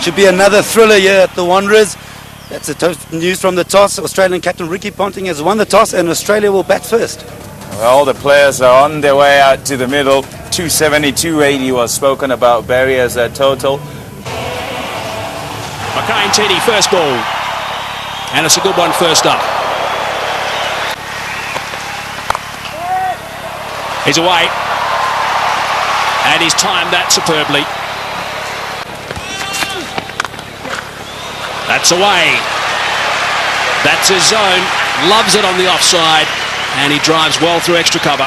Should be another thriller here at the Wanderers. That's the news from the toss. Australian captain Ricky Ponting has won the toss and Australia will bat first. Well, the players are on their way out to the middle. 270, 280 was spoken about. Barry as a total. Mackay-Teddy first ball. And it's a good one first up. He's away. And he's timed that superbly. That's away. That's his zone. Loves it on the offside. And he drives well through extra cover.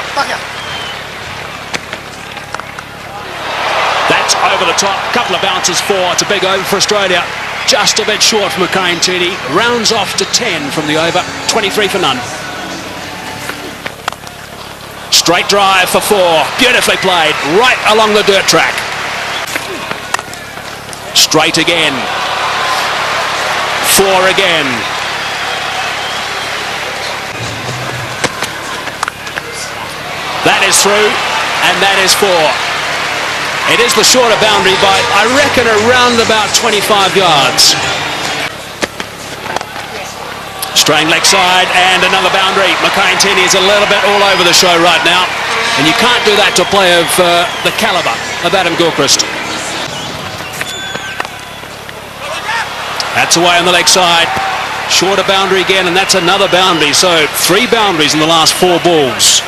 That's over the top. Couple of bounces for. It's a big over for Australia. Just a bit short for Mackay-Teddy. Rounds off to 10 from the over. 23 for none. Straight drive for 4. Beautifully played. Right along the dirt track. Straight again. 4 again. That is through, and that is 4. It is the shorter boundary by, I reckon, around about 25 yards. Straying leg side, and another boundary. Mackay-Teddy is a little bit all over the show right now, and you can't do that to a player of the calibre of Adam Gilchrist. That's away on the leg side. Shorter boundary again, and that's another boundary. So 3 boundaries in the last 4 balls.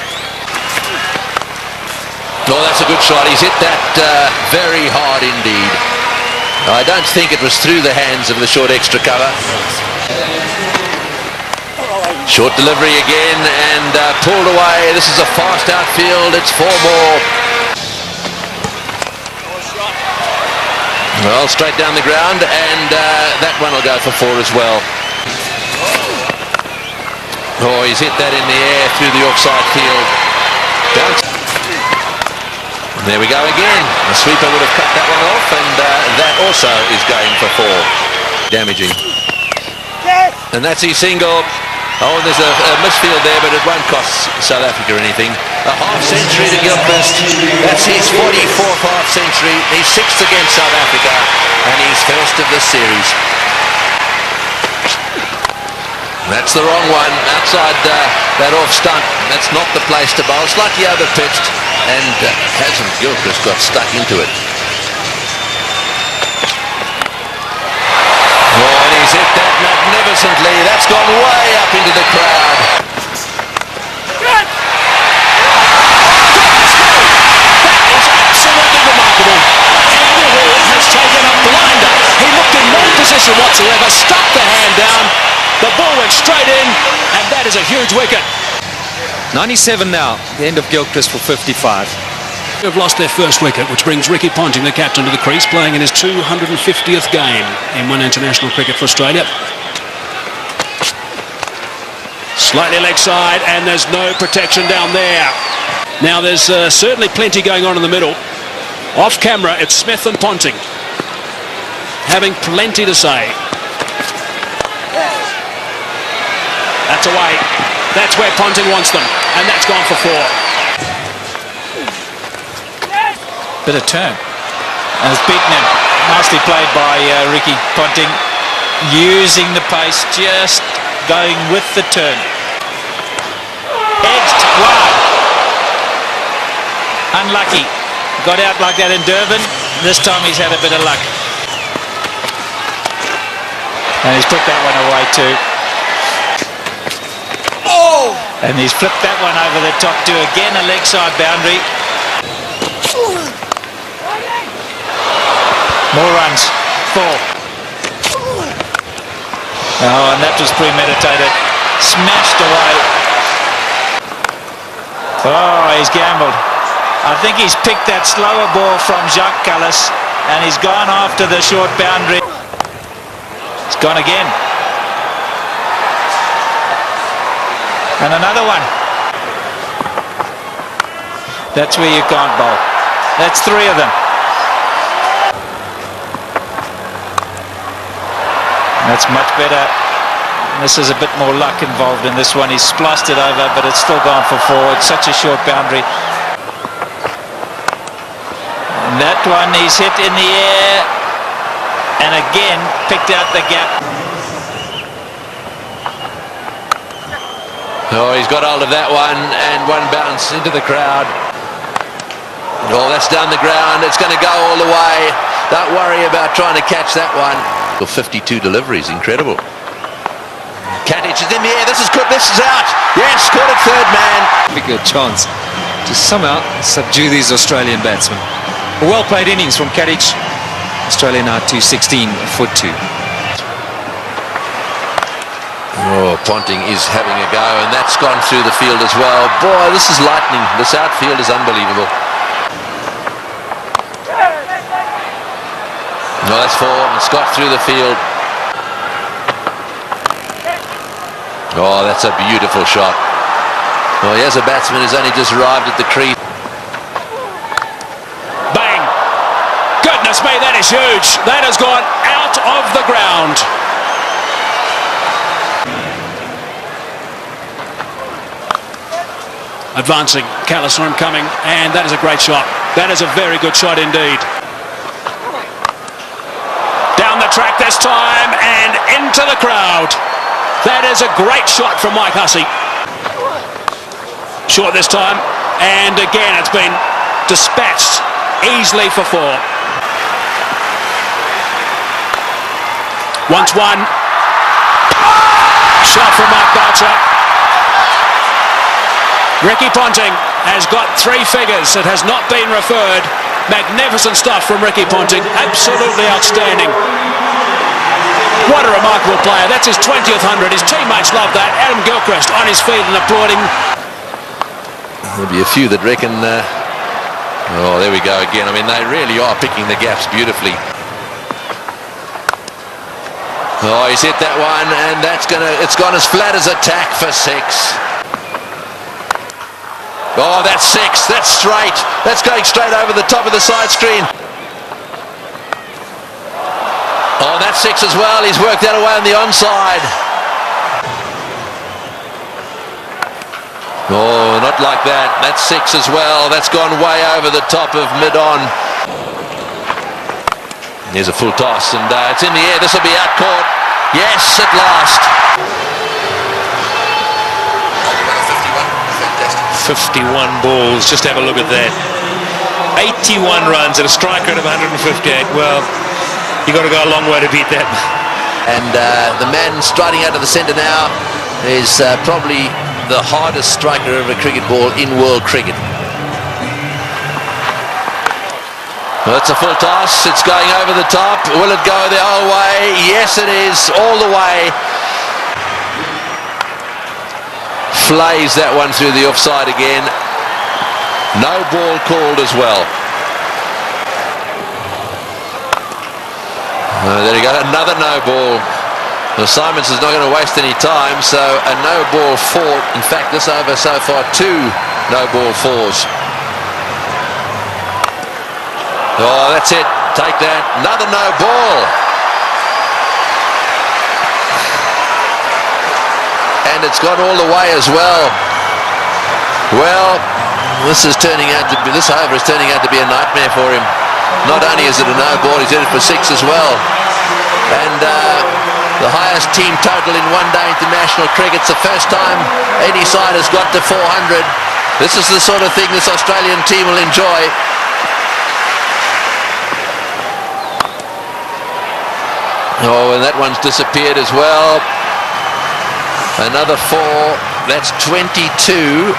Oh, that's a good shot. He's hit that very hard indeed. I don't think it was through the hands of the short extra cover. Short delivery again and pulled away. This is a fast outfield. It's 4 more. Well, straight down the ground, and that one will go for 4 as well. Oh, he's hit that in the air through the offside field. Bounce. And there we go again. The sweeper would have cut that one off, and that also is going for 4. Damaging. And that's his single. Oh, there's a misfield there, but it won't cost South Africa anything. A half century to Gilchrist. That's his 44th half century. He's 6th against South Africa, and he's first of the series. That's the wrong one. Outside that off stump. That's not the place to bowl. Slightly over-pitched, and hasn't Gilchrist got stuck into it. Oh, and he's hit that magnificently. That's gone way up into the crowd. That is absolutely remarkable. Andy Hall has taken a blinder. He looked in no position whatsoever, stuck the hand down. The ball went straight in, and that is a huge wicket. 97 now, the end of Gilchrist for 55. They've lost their first wicket, which brings Ricky Ponting, the captain, to the crease, playing in his 250th game in one international cricket for Australia. Slightly leg side, and there's no protection down there. Now there's certainly plenty going on in the middle. Off camera, it's Smith and Ponting having plenty to say. That's away. That's where Ponting wants them, and that's gone for 4. Bit of turn. And it's beaten him. Nicely played by Ricky Ponting. Using the pace, just going with the turn. Edged wide. Unlucky. Got out like that in Durban. This time he's had a bit of luck. And he's put that one away too. Oh! And he's flipped that one over the top too. Again, a leg side boundary. More runs. 4. Oh, and that was premeditated. Smashed away. Oh, he's gambled. I think he's picked that slower ball from Jacques Kallis, and he's gone after the short boundary. It's gone again. And another one. That's where you can't bowl. That's 3 of them. That's much better. This is a bit more luck involved in this one. He's spliced it over, but it's still gone for 4. It's such a short boundary. And that one he's hit in the air. and again picked out the gap. Oh, he's got hold of that one, and one bounce into the crowd. Oh, that's down the ground. It's going to go all the way. Don't worry about trying to catch that one. 52 deliveries, incredible. Katic is in the air. This is good. This is out. Yes, caught it third man. Big chance to somehow subdue these Australian batsmen. A well-played innings from Katic. Australia now 216 for 2. Oh, Ponting is having a go, and that's gone through the field as well. Boy, this is lightning. This outfield is unbelievable. No, that's 4. It's got through the field. Oh, that's a beautiful shot. Well, here's a batsman who's only just arrived at the crease. Bang! Goodness me, that is huge. That has gone out of the ground. Advancing, Callistrom coming, and that is a great shot. That is a very good shot indeed. Down the track this time and into the crowd. That is a great shot from Mike Hussey. Short this time, and again it's been dispatched easily for 4. Once one. Shot from Mark Boucher. Ricky Ponting has got 3 figures. It has not been referred. Magnificent stuff from Ricky Ponting. Absolutely outstanding. What a remarkable player. That's his 20th 100. His teammates love that. Adam Gilchrist on his feet and applauding. There'll be a few that reckon... oh, there we go again. I mean, they really are picking the gaps beautifully. Oh, he's hit that one, and it's gone as flat as a tack for 6. Oh, that's 6. That's straight. That's going straight over the top of the side screen. Oh, that's 6 as well. He's worked that away on the onside. Oh, not like that. That's 6 as well. That's gone way over the top of mid-on. Here's a full toss, and it's in the air. This will be out caught. Yes, at last. 51 balls, just have a look at that. 81 runs at a strike rate of 158. Well, you got to go a long way to beat that. And the man striding out of the centre now is probably the hardest striker of a cricket ball in world cricket. Well, it's a full toss. It's going over the top. Will it go the whole way? Yes, it is. All the way. Flays that one through the offside again. No ball called as well. There you go, another no ball. Well, Simons is not going to waste any time, so a no ball 4. In fact, this over so far 2 no ball 4s. Oh, that's it. Take that. Another no ball. And it's gone all the way as well. Well, this over is turning out to be a nightmare for him. Not only is it a no ball, he's hit it for 6 as well. And the highest team total in one-day international cricket. It's the first time any side has got to 400. This is the sort of thing this Australian team will enjoy. Oh, and that one's disappeared as well. Another 4. That's 22.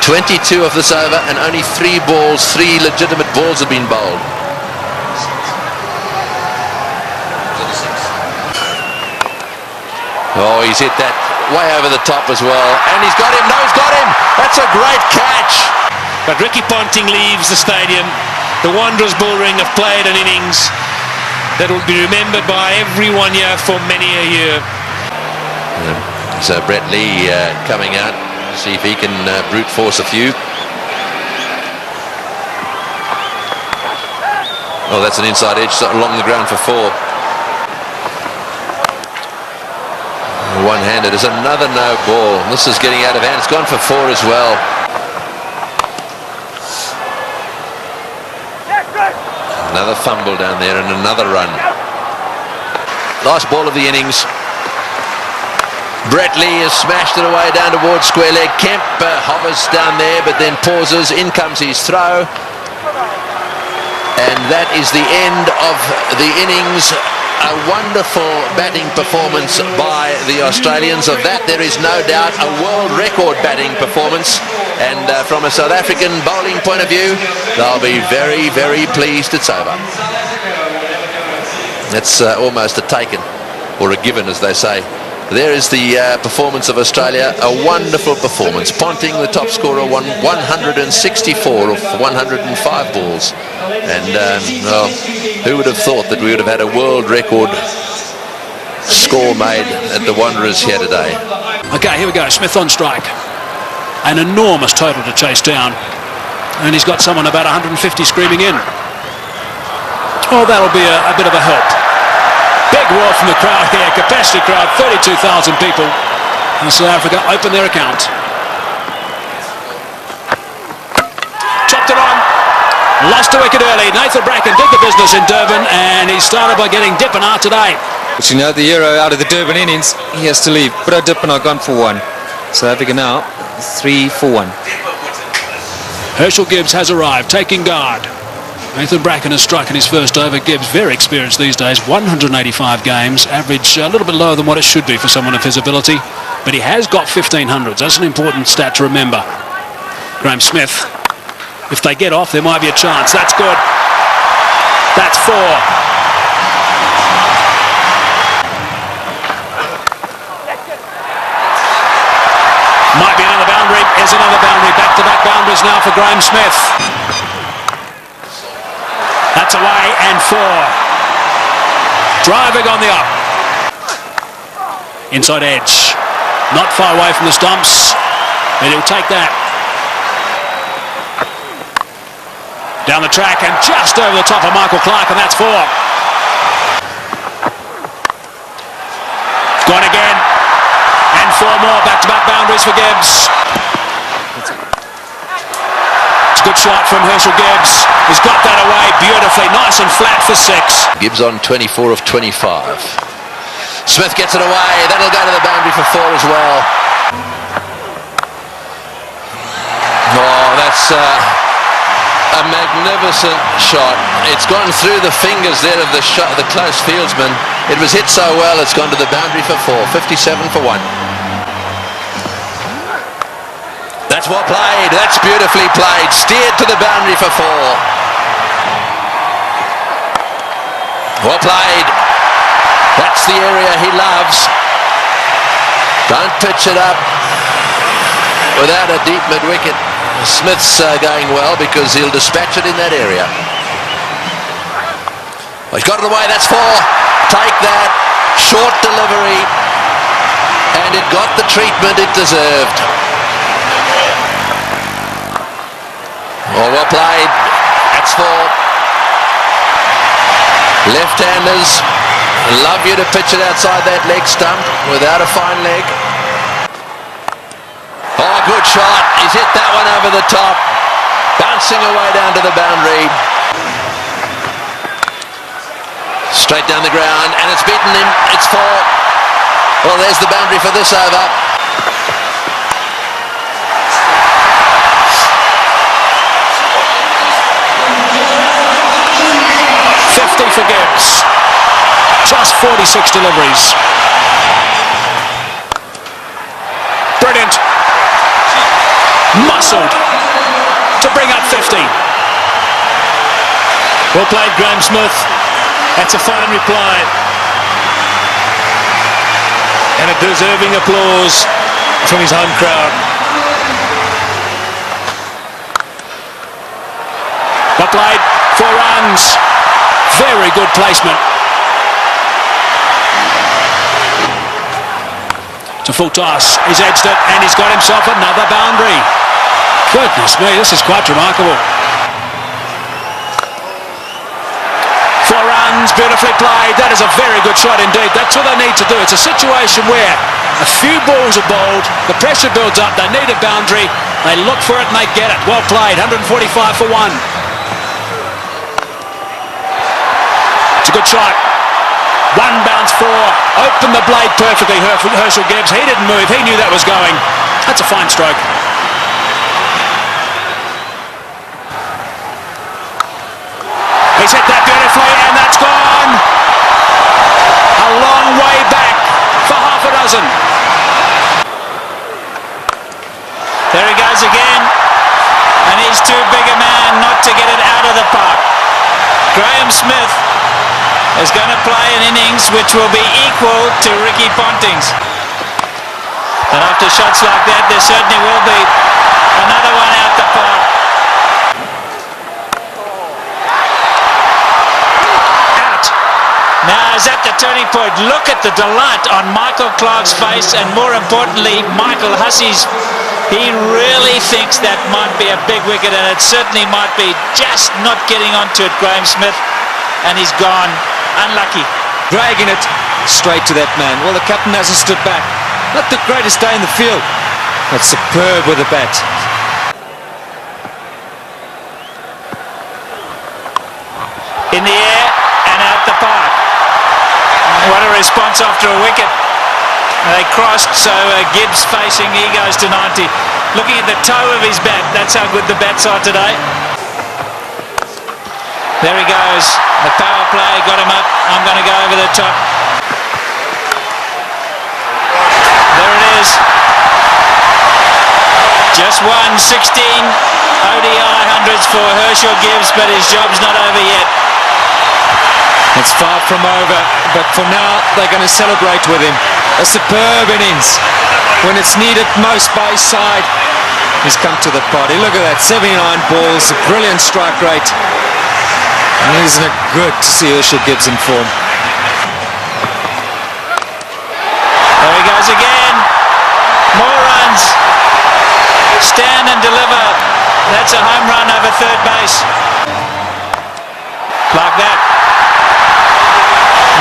22 of this over, and only 3 balls, 3 legitimate balls have been bowled. Oh, he's hit that way over the top as well. And he's got him. No, he's got him. That's a great catch. But Ricky Ponting leaves the stadium. The Wanderers bullring have played an innings that will be remembered by everyone here for many a year. So Brett Lee coming out to see if he can brute force a few. Oh, that's an inside edge along the ground for 4. One-handed is another no ball. This is getting out of hand. It's gone for 4 as well. Another fumble down there and another run. last ball of the innings. Brett Lee has smashed it away down towards square leg. Kemp hovers down there but then pauses. In comes his throw. And that is the end of the innings. A wonderful batting performance by the Australians. Of that there is no doubt a world record batting performance. And from a South African bowling point of view, they'll be very, very pleased it's over. That's almost a taken, or a given as they say. There is the performance of Australia, a wonderful performance. Ponting, the top scorer, won 164 of 105 balls. And well, who would have thought that we would have had a world record score made at the Wanderers here today? Okay, here we go. Smith on strike. An enormous total to chase down. And he's got someone about 150 screaming in. Oh, that'll be a bit of a help. Big roar from the crowd here, capacity crowd, 32,000 people. And South Africa open their account. Chopped it on, lost a wicket early. Nathan Bracken did the business in Durban, and he started by getting Dippenaar today. But you know, the hero out of the Durban innings, he has to leave. But Dippenaar gone for one. South Africa now 3 for 1. Herschel Gibbs has arrived, taking guard. Nathan Bracken has struck in his first over. Gibbs, very experienced these days, 185 games, average a little bit lower than what it should be for someone of his ability, but he has got 1500s. That's an important stat to remember. Graeme Smith, if they get off, there might be a chance. That's good. That's 4. Might be another boundary. Is another boundary. Back-to-back boundaries now for Graeme Smith. That's away and 4. Driving on the up. Inside edge. Not far away from the stumps. And he'll take that. Down the track and just over the top of Michael Clark, and that's 4. Gone again. And 4 more back-to-back boundaries for Gibbs. Good shot from Herschel Gibbs. He's got that away beautifully, nice and flat for 6. Gibbs on 24 of 25. Smith gets it away. That'll go to the boundary for 4 as well. Oh, that's a magnificent shot. It's gone through the fingers there of the close fieldsman. It was hit so well, it's gone to the boundary for 4. 57 for 1. That's well played. That's beautifully played. Steered to the boundary for 4. Well played. That's the area he loves. Don't pitch it up without a deep mid-wicket. Smith's going well because he'll dispatch it in that area. Well, he's got it away. That's 4. Take that. Short delivery. And it got the treatment it deserved. Oh, well played. That's 4. Left-handers love you to pitch it outside that leg stump without a fine leg. Oh, good shot. He's hit that one over the top. Bouncing away down to the boundary. Straight down the ground, and it's beaten him. It's 4. Well, there's the boundary for this over. For Gibbs. Just 46 deliveries. Brilliant. Muscled to bring up 50. Well played, Graeme Smith. That's a fine reply. And a deserving applause from his home crowd. Well played. 4 runs. Very good placement. To full toss. He's edged it and he's got himself another boundary. Goodness me, this is quite remarkable. 4 runs, beautifully played. That is a very good shot indeed. That's what they need to do. It's a situation where a few balls are bowled, the pressure builds up, they need a boundary, they look for it and they get it. Well played, 145 for 1. It's a good shot. 1 bounce 4. opened the blade perfectly, Herschel Gibbs. He didn't move. He knew that was going. That's a fine stroke. He's hit that beautifully, and that's gone a long way back for half a dozen. There he goes again, and he's too big a man not to get it out of the park. Graham Smith is going to play an innings which will be equal to Ricky Ponting's. And after shots like that, there certainly will be another one out the park. Out. Now is at the turning point. Look at the delight on Michael Clarke's face, and more importantly, Michael Hussey's. He really thinks that might be a big wicket, and it certainly might be. Just not getting onto it, Graham Smith, and he's gone. Unlucky. Dragging it straight to that man. Well, the captain hasn't stood back. Not the greatest day in the field, but superb with the bat. In the air and out the park. What a response after a wicket. They crossed, so Gibbs facing, he goes to 90. Looking at the toe of his bat, that's how good the bats are today. There he goes, the power play, got him up. I'm going to go over the top. There it is. Just won 16 ODI hundreds for Herschel Gibbs, but his job's not over yet. It's far from over, but for now they're going to celebrate with him. A superb innings. When it's needed most by his side, he's come to the party. Look at that, 79 balls, a brilliant strike rate. And isn't it good to see Herschel Gibbs in form? There he goes again. More runs. Stand and deliver. That's a home run over third base. Like that.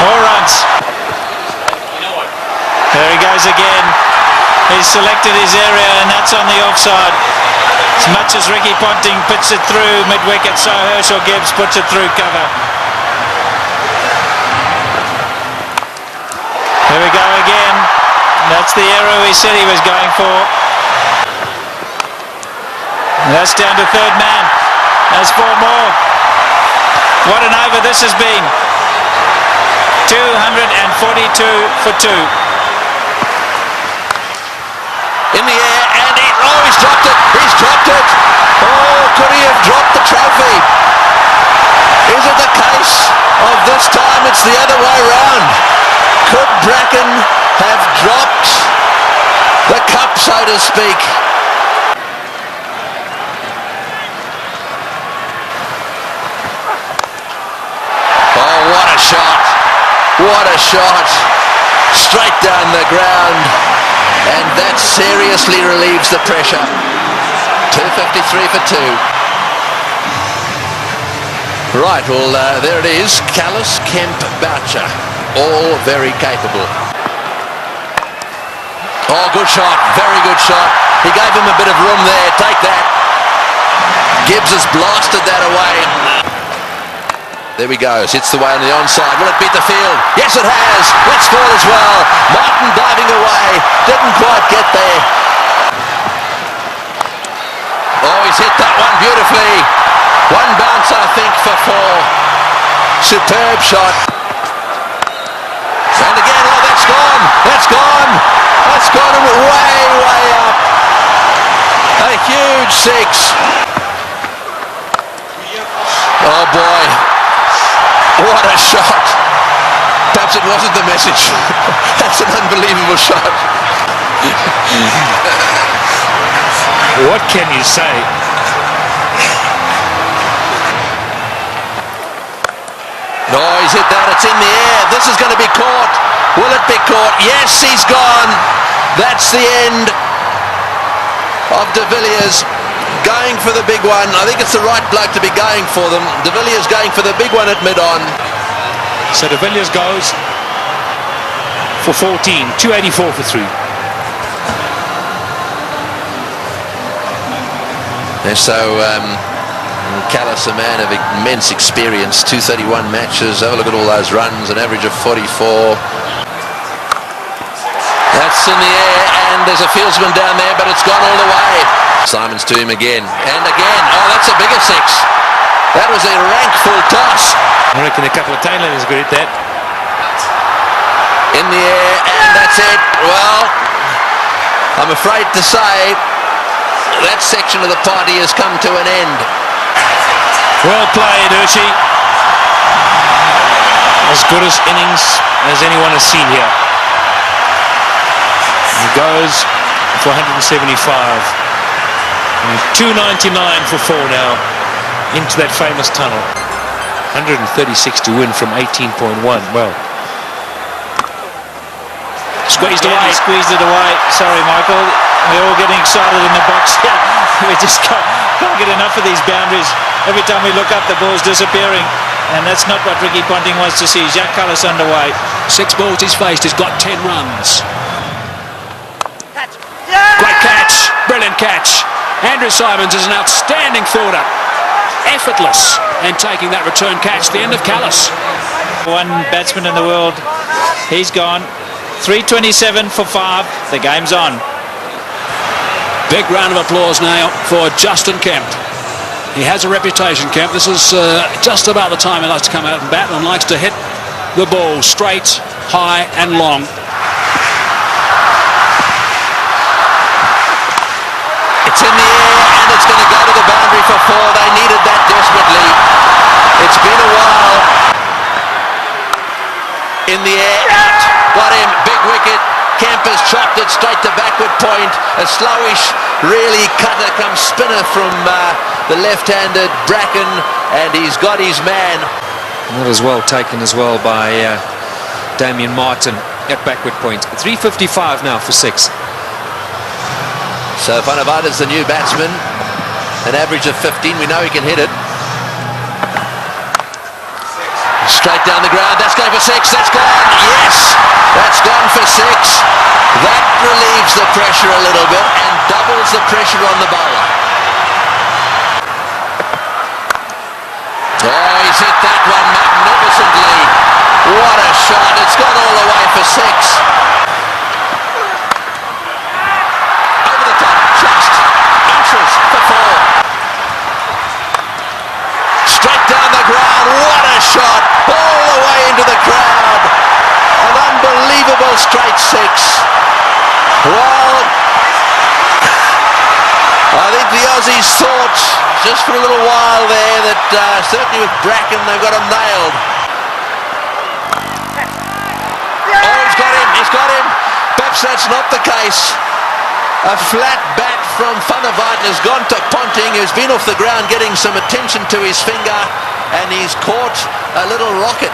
More runs. There he goes again. He's selected his area, and that's on the offside. As much as Ricky Ponting puts it through mid-wicket, so Herschel Gibbs puts it through cover. Here we go again. That's the arrow he said he was going for. And that's down to third man. There's four more. What an over this has been. 242 for two. In the air, and he's dropped it. He's dropped it. Oh, could he have dropped the trophy? Is it the case of this time it's the other way round? Could Bracken have dropped the cup, so to speak? Oh, what a shot. What a shot. Straight down the ground. And that seriously relieves the pressure. 253 for two. Right, well, there it is. Callis, Kemp, Boucher. All very capable. Oh, good shot. Very good shot. He gave him a bit of room there. Take that. Gibbs has blasted that away. There he goes, hits the way on the onside. Will it beat the field? Yes, it has. Let's fall as well. Martin diving away. Didn't quite get there. Oh, he's hit that one beautifully. One bounce, I think, for four. Superb shot. And again, oh, that's gone. That's gone. That's gone way, way up. A huge six. Oh, boy. What a shot! Perhaps it wasn't the message. That's an unbelievable shot. What can you say? No, he's hit that. It's in the air. This is going to be caught. Will it be caught? Yes, he's gone. That's the end of De Villiers. Going for the big one. I think it's the right bloke to be going for them. De Villiers going for the big one at mid-on. So De Villiers goes for 14, 284 for three. And so Callis, a man of immense experience, 231 matches. Have a look at all those runs, an average of 44. toss in the air, and there's a fieldsman down there, but it's gone all the way. Simons to him again, and again. Oh, that's a bigger six. That was a rank full toss. I reckon a couple of tailenders good at that. In the air, and that's it. Well, I'm afraid to say that section of the party has come to an end. Well played, Hershey. As good as innings as anyone has seen here. He goes for 175. And 299 for 4 now into that famous tunnel. 136 to win from 18.1. Well, squeezed away. He squeezed it away. Sorry, Michael. We're all getting excited in the box here. We just can't get enough of these boundaries. Every time we look up, the ball's disappearing. And that's not what Ricky Ponting wants to see. Jacques Kallis underway. 6 balls he's faced. He's got 10 runs. Great catch. Brilliant catch. Andrew Simons is an outstanding fielder. Effortless. And taking that return catch. The end of Kallis. One batsman in the world. He's gone. 327 for 5. The game's on. Big round of applause now for Justin Kemp. He has a reputation, Kemp. This is just about the time he likes to come out and bat and likes to hit the ball straight, high and long. It's in the air, and it's going to go to the boundary for 4. They needed that desperately. It's been a while. In the air, out. Got him, big wicket. Kemp has chopped it straight to backward point. A slowish, really cutter come spinner from the left-handed Bracken, and he's got his man. That was well taken as well by Damien Martin at backward point. 355 now for 6. So Vanavada's the new batsman. An average of 15. We know he can hit it. Straight down the ground. That's going for 6. That's gone. Yes! That's gone for 6. That relieves the pressure a little bit and doubles the pressure on the bowler. Oh, he's hit that one magnificently. What a shot. It's gone all the way for 6. Over the top. Just inches for 4. Straight down the ground. What a shot. All the way into the crowd. An unbelievable straight 6. Well, I think the Aussies thought just for a little while there that certainly with Bracken they've got him nailed. Oh, he's got him. Perhaps that's not the case. A flat bat from Vanavard has gone to Ponting, who's been off the ground getting some attention to his finger, and he's caught a little rocket.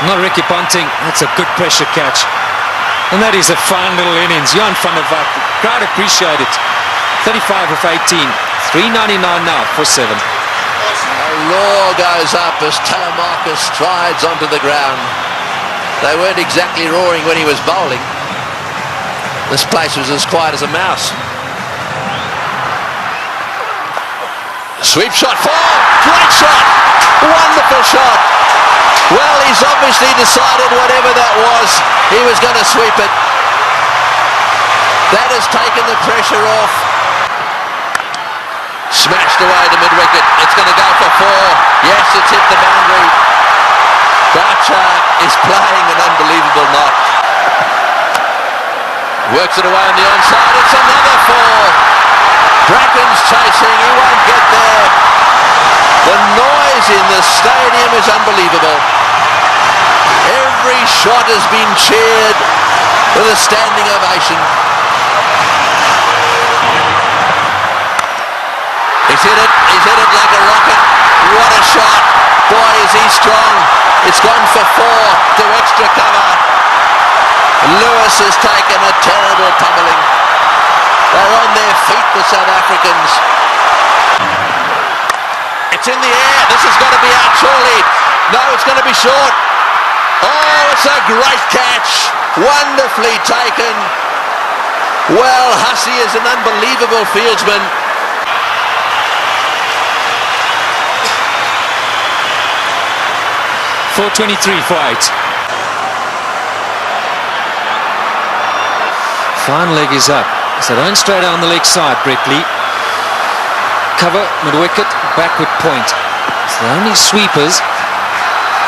Not Ricky Ponting. That's a good pressure catch. And that is a fine little innings. Jan Vanavard, crowd appreciate it. 35 of 18. 399 now for 7. A roar goes up as Telemarcus strides onto the ground. They weren't exactly roaring when he was bowling. This place was as quiet as a mouse. Sweep shot, 4! Great shot! Wonderful shot! Well, he's obviously decided whatever that was, he was going to sweep it. That has taken the pressure off. Smashed away to mid-wicket. It's going to go for 4. Yes, it's hit the boundary. Garcha is playing an unbelievable knock. Works it away on the onside. It's another 4. Bracken's chasing. He won't get there. The noise in the stadium is unbelievable. Every shot has been cheered with a standing ovation. He's hit it like a rocket. What a shot. Boy, is he strong. It's gone for 4 to extra cover. Lewis has taken a terrible pummeling. They're on their feet, the South Africans. It's in the air. This has got to be out surely. No, it's going to be short. Oh, it's a great catch. Wonderfully taken. Well, Hussey is an unbelievable fieldsman. .423 for 8. Fine leg is up. So don't stray down the leg side, Brickley. Cover, mid-wicket, backward point. So the only sweepers,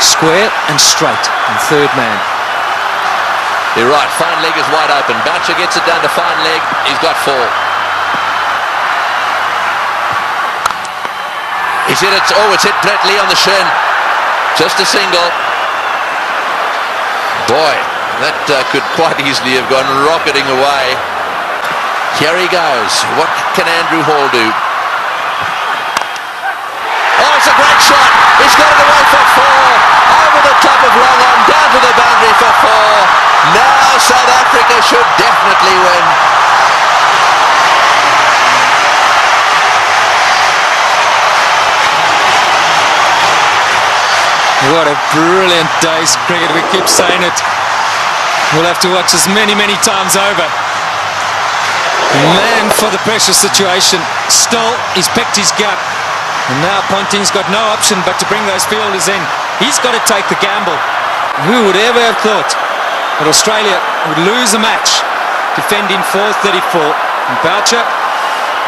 square and straight, and third man. You're right, fine leg is wide open. Boucher gets it down to fine leg. He's got 4. He's hit it. Oh, it's hit Brett Lee on the shin. Just a single. Boy, that could quite easily have gone rocketing away. Here he goes. What can Andrew Hall do? Oh, it's a great shot. He's got it away for 4. Over the top of long on, down to the boundary for 4. Now South Africa should definitely win. What a brilliant day's cricket. We keep saying it. We'll have to watch this many, many times over. Man for the pressure situation. Still, he's picked his gut. And now Ponting's got no option but to bring those fielders in. He's got to take the gamble. Who would ever have thought that Australia would lose a match defending 434? And Boucher,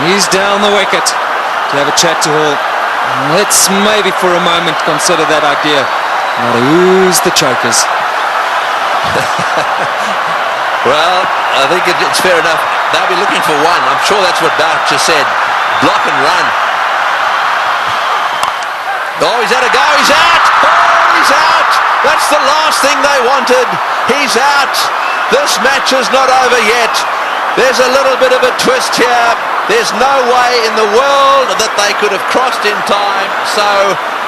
he's down the wicket to have a chat to Hall. Let's maybe for a moment consider that idea. Now who's the chokers? Well, I think it's fair enough. They'll be looking for one. I'm sure that's what Boucher said. Block and run. Oh, he's had a go. He's out. Oh, he's out. That's the last thing they wanted. He's out. This match is not over yet. There's a little bit of a twist here. There's no way in the world that they could have crossed in time. So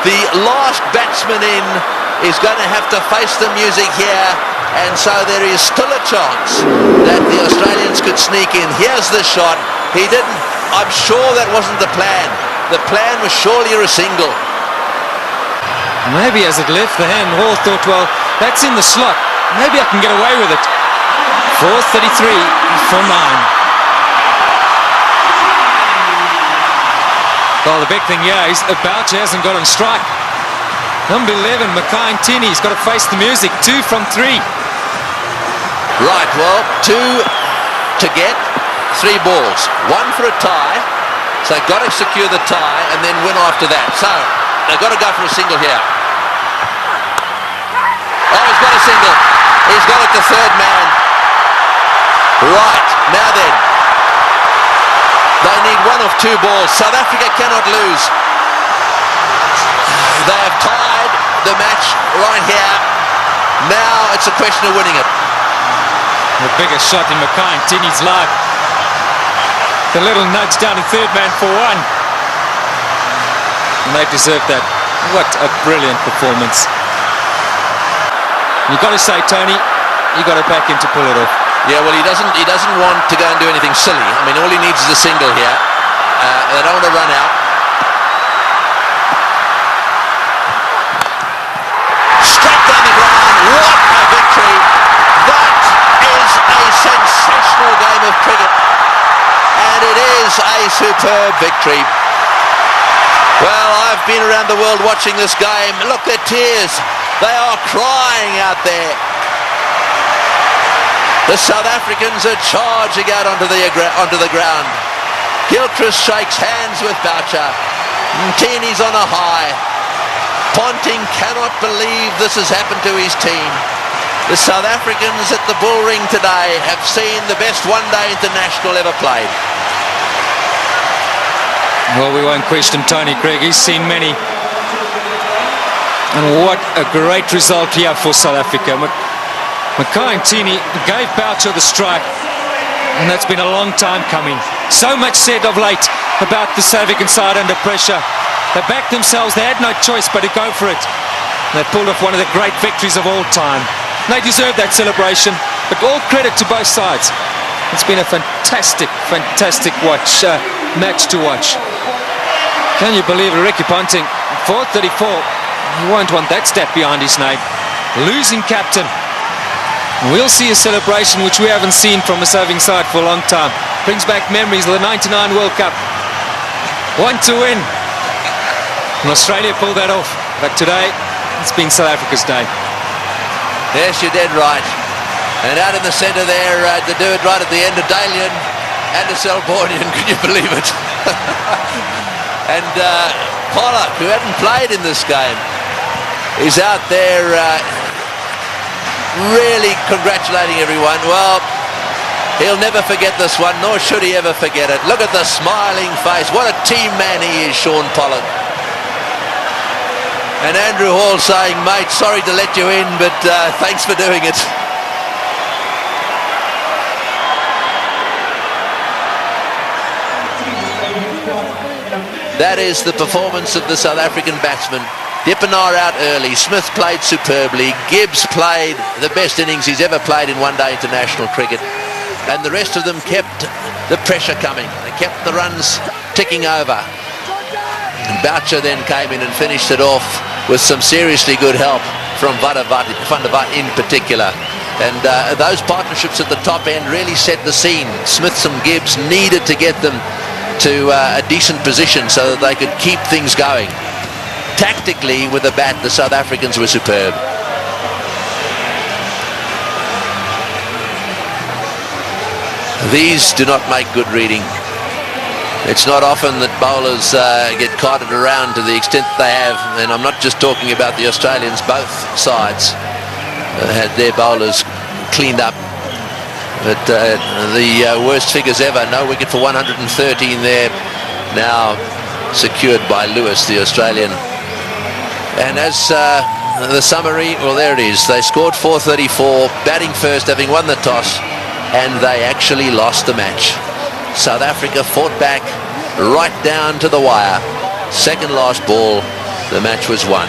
the last batsman in is going to have to face the music here. And so there is still a chance that the Australians could sneak in. Here's the shot. He didn't. I'm sure that wasn't the plan. The plan was surely a single. Maybe as it left the hand, Hall thought, well, that's in the slot. Maybe I can get away with it. 4:33 for 9. Well, the big thing here is that Boucher hasn't got on strike. Number 11, Mackay Ntini's got to face the music. 2 from 3. Right, well, 2 to get, 3 balls. 1 for a tie, so they've got to secure the tie and then win after that. So they've got to go for a single here. Oh, he's got a single. He's got it to third man. Right, now then. They need 1 of 2 balls. South Africa cannot lose. They have tied the match right here. Now it's a question of winning it. The biggest shot in Mackay Ntini's life. The little nudge down to third man for 1. And they deserve that. What a brilliant performance. You've got to say, Tony, you've got to back him to pull it off. Yeah, well, he doesn't want to go and do anything silly. I mean, all he needs is a single here. They don't want to run out. Straight down the ground. What a victory. That is a sensational game of cricket. And it is a superb victory. Well, I've been around the world watching this game. Look, their tears. They are crying out there. The South Africans are charging out onto the ground. Gilchrist shakes hands with Boucher. Ntini's on a high. Ponting cannot believe this has happened to his team. The South Africans at the Bullring today have seen the best one-day international ever played. Well, we won't question Tony Craig. He's seen many. And what a great result here for South Africa. Mackay Ntini gave Boucher the strike, and that's been a long time coming. So much said of late about the South African side under pressure. They backed themselves, they had no choice but to go for it. They pulled off one of the great victories of all time. They deserve that celebration, but all credit to both sides. It's been a fantastic, fantastic match to watch. Can you believe it, Ricky Ponting, 4:34, you won't want that step behind his name. Losing captain. We'll see a celebration which we haven't seen from a serving side for a long time. Brings back memories of the '99 World Cup. 1 to win. And Australia pulled that off. But today, it's been South Africa's day. Yes, you're dead right. And out in the centre there, to do it right at the end of Dalian and the Selbornian, can you believe it? And Pollock, who hadn't played in this game, is out there really congratulating everyone. Well, he'll never forget this one, nor should he ever forget it. Look at the smiling face. What a team man he is, Shaun Pollock. And Andrew Hall saying, mate, sorry to let you in, but thanks for doing it. That is the performance of the South African batsmen. Dippenaar out early. Smith played superbly. Gibbs played the best innings he's ever played in one-day international cricket. And the rest of them kept the pressure coming. They kept the runs ticking over. And Boucher then came in and finished it off with some seriously good help from Van der Vaart in particular. And those partnerships at the top end really set the scene. Smith and Gibbs needed to get them to a decent position so that they could keep things going. Tactically, with the bat, the South Africans were superb. These do not make good reading. It's not often that bowlers get carted around to the extent they have, and I'm not just talking about the Australians. Both sides had their bowlers cleaned up. But the worst figures ever. No wicket for 113 there. Now secured by Lewis, the Australian. And as the summary, well, there it is. They scored 434, batting first, having won the toss, and they actually lost the match. South Africa fought back right down to the wire. Second last ball, the match was won.